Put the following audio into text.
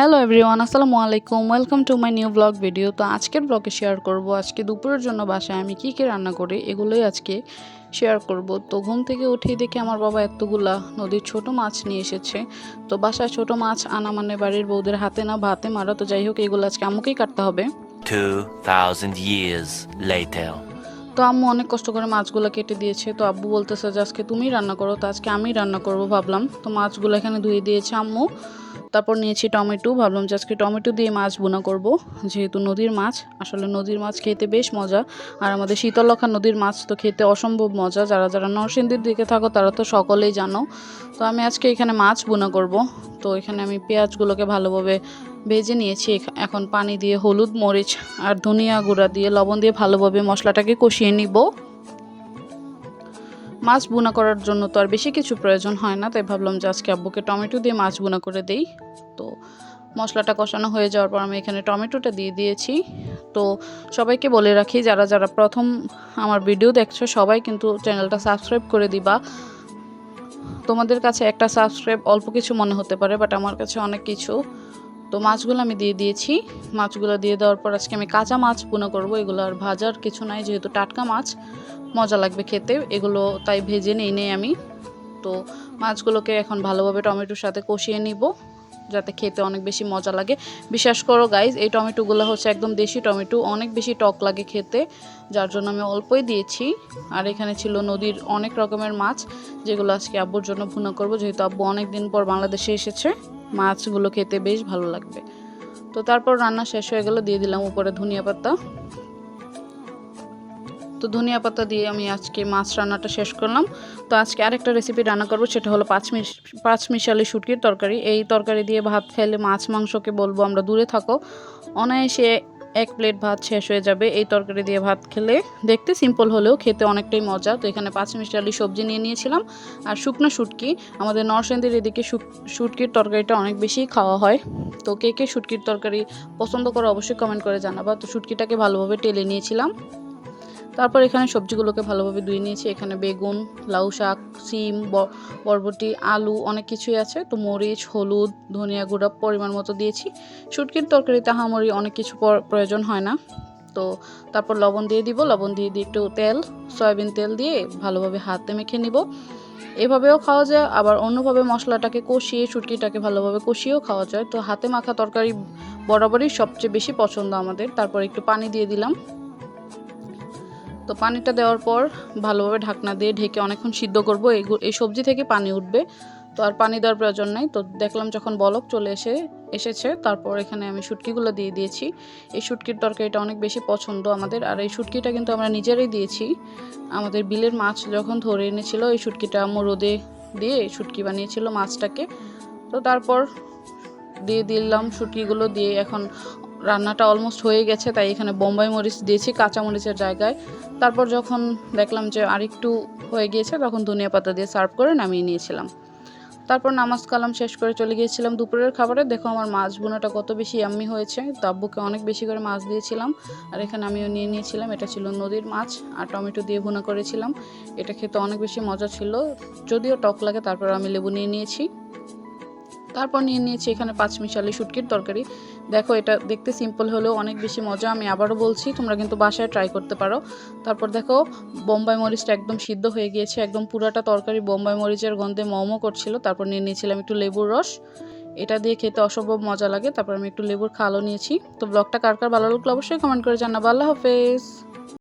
Hello everyone, আসসালামু আলাইকুম। Welcome to my new blog video. তো আজকের ব্লগে শেয়ার করব আজকে দুপুরের জন্য বাসায় আমি কী কী রান্না করি, এগুলোই আজকে শেয়ার করব। তো ঘুম থেকে উঠেই দেখি আমার বাবা এতগুলা নদীর ছোট মাছ নিয়ে এসেছে। তো বাসায় ছোট মাছ আনা মানে বাড়ির বউদের হাতে না ভাতে মারা। তো যাই হোক, এগুলো আজকে আম্মুকেই কাটতে হবে। 2000 years later. তো আম্মু অনেক কষ্ট করে মাছগুলো কেটে দিয়েছে। তো আব্বু বলতেছে যে আজকে তুমিই রান্না করো। তো আজকে আমি রান্না করব ভাবলাম। তো মাছগুলো এখানে ধুয়ে দিয়েছে আম্মু। তারপর নিয়েছি টমেটো, ভাবলাম যে আজকে টমেটো দিয়ে মাছ ভুনা করব, যেহেতু নদীর মাছ। আসলে নদীর মাছ খেতে বেশ মজা, আর আমাদের শীতলক্ষ্যা নদীর মাছ তো খেতে অসম্ভব মজা। যারা যারা নরসিংদীর দিকে থাকো তারা তো সকলেই জানো। তো আমি আজকে এখানে মাছ ভুনা করব। তো এখানে আমি পেঁয়াজগুলোকে ভালোভাবে ভেজে নিয়েছি। এখন পানি দিয়ে হলুদ, মরিচ আর ধনিয়া গুঁড়া দিয়ে লবণ দিয়ে ভালোভাবে মশলাটাকে কষিয়ে নিব। মাছ ভুনা করার জন্য তো আর বেশি কিছু প্রয়োজন হয় না, তাই ভাবলাম যে আজকে আব্বুকে টমেটো দিয়ে মাছ ভুনা করে দেই। তো মশলাটা কষানো হয়ে যাওয়ার পর আমি এখানে টমেটোটা দিয়ে দিয়েছি। তো সবাইকে বলে রাখি, যারা যারা প্রথম আমার ভিডিও দেখছো সবাই কিন্তু চ্যানেলটা সাবস্ক্রাইব করে দিবা। তোমাদের কাছে একটা সাবস্ক্রাইব অল্প কিছু মনে হতে পারে, বাট আমার কাছে অনেক কিছু। তো মাছগুলো আমি দিয়ে দিয়েছি। মাছগুলো দিয়ে দেওয়ার পর আজকে আমি কাঁচা মাছ ভুনা করব। এগুলো আর ভাজার কিছু নাই, যেহেতু টাটকা মাছ মজা লাগবে খেতে, এগুলো তাই ভেজে নেই আমি। তো মাছগুলোকে এখন ভালোভাবে টমেটোর সাথে কষিয়ে নিব, যাতে খেতে অনেক বেশি মজা লাগে। বিশ্বাস করো গাইজ, এই টমেটোগুলো হচ্ছে একদম দেশি টমেটো, অনেক বেশি টক লাগে খেতে, যার জন্য আমি অল্পই দিয়েছি। আর এখানে ছিল নদীর অনেক রকমের মাছ, যেগুলো আজকে আব্বুর জন্য ভুনা করব, যেহেতু আব্বু অনেক দিন পর বাংলাদেশে এসেছে। মাছগুলো খেতে বেশ ভালো লাগবে। তো তারপর রান্না শেষ হয়ে গেল, দিয়ে দিলাম উপরে ধনিয়া পাতা। তো ধনিয়া পাতা দিয়ে আমি আজকে মাছ রান্নাটা শেষ করলাম। তো আজকে আরেকটা রেসিপি রান্না করব, সেটা হলো পাঁচমিশালি শুটকির তরকারি। এই তরকারি দিয়ে ভাত খাইলে মাছ মাংসকে বলবো আমরা দূরে থাকো, অনায়াসে এক প্লেট ভাত শেষ হয়ে যাবে এই তরকারি দিয়ে ভাত খেলে। দেখতে সিম্পল হলেও খেতে অনেকটাই মজা। তো এখানে পাঁচমিশালি সবজি নিয়ে নিয়েছিলাম আর শুকনো শুটকি। আমাদের নরসিংদীর এদিকে শুটকির তরকারিটা অনেক বেশি খাওয়া হয়। তো কে কে শুটকির তরকারি পছন্দ করে অবশ্যই কমেন্ট করে জানাবা। তো শুটকিটাকে ভালোভাবে টেলে নিয়েছিলাম। তারপর এখানে সবজিগুলোকে ভালোভাবে ধুয়ে নিয়েছি। এখানে বেগুন, লাউ শাক, সিম, বরবটি, আলু অনেক কিছুই আছে। তো মরিচ, হলুদ, ধনিয়া গুঁড়া পরিমাণ মতো দিয়েছি। শুটকির তরকারিতে হামারি অনেক কিছু প্রয়োজন হয় না। তো তারপর লবণ দিয়ে দিব, লবণ দিয়ে একটু তেল, সয়াবিন তেল দিয়ে ভালোভাবে হাতে মেখে নিব। এভাবেও খাওয়া যায়, আবার অন্যভাবে মশলাটাকে কষিয়ে শুটকিটাকে ভালোভাবে কষিয়েও খাওয়া যায়। তো হাতে মাখা তরকারি বরাবরই সবচেয়ে বেশি পছন্দ আমাদের। তারপর একটু পানি দিয়ে দিলাম। তো পানিটা দেওয়ার পর ভালোভাবে ঢাকনা দিয়ে ঢেকে অনেকক্ষণ সিদ্ধ করব। এই সবজি থেকে পানি উঠবে, তো আর পানি দেওয়ার প্রয়োজন নাই। তো দেখলাম যখন বলক চলে এসেছে, তারপর এখানে আমি শুটকিগুলো দিয়ে দিয়েছি। এই শুটকির তরকারিটা অনেক বেশি পছন্দ আমাদের। আর এই শুটকিটা কিন্তু আমরা নিজেরাই দিয়েছি। আমাদের বিলের মাছ যখন ধরে এনেছিল, এই শুটকিটা আম্মু রোদে দিয়ে শুটকি বানিয়েছিল মাছটাকে। তো তারপর দিয়ে দিলাম শুটকিগুলো দিয়ে। এখন রান্নাটা অলমোস্ট হয়ে গেছে, তাই এখানে বোম্বাই মরিচ দিয়েছি কাঁচা মরিচের জায়গায়। তারপর যখন দেখলাম যে আরেকটু হয়ে গিয়েছে, তখন ধনিয়া পাতা দিয়ে সার্ভ করে নামিয়ে নিয়েছিলাম। তারপর নামাজ কালাম শেষ করে চলে গিয়েছিলাম দুপুরের খাবারে। দেখো আমার মাছ ভুনাটা কত বেশি ইয়াম্মি হয়েছে। তো আব্বুকে অনেক বেশি করে মাছ দিয়েছিলাম, আর এখানে আমিও নিয়ে নিয়েছিলাম। এটা ছিল নদীর মাছ আর টমেটো দিয়ে ভুনা করেছিলাম। এটা খেতে অনেক বেশি মজা ছিল, যদিও টক লাগে। তারপর আমি লেবু নিয়ে নিয়েছি। তারপর নিয়ে নিয়েছি এখানে পাঁচমিশালি শুটকির তরকারি। দেখো, এটা দেখতে সিম্পল হলেও অনেক বেশি মজা। আমি আবারও বলছি, তোমরা কিন্তু বাসায় ট্রাই করতে পারো। তারপর দেখো, বোম্বাই মরিচটা একদম সিদ্ধ হয়ে গিয়েছে, একদম পুরাটা তরকারি বোম্বাই মরিচের গন্ধে মমো করছিল। তারপর নিয়ে নিয়েছিলাম একটু লেবুর রস, এটা দিয়ে খেতে অসম্ভব মজা লাগে। তারপর আমি একটু লেবুর খালও নিয়েছি। তো ব্লগটা কার কার ভালো লাগলো অবশ্যই কমেন্ট করে জানাবো। আল্লাহ হাফেজ।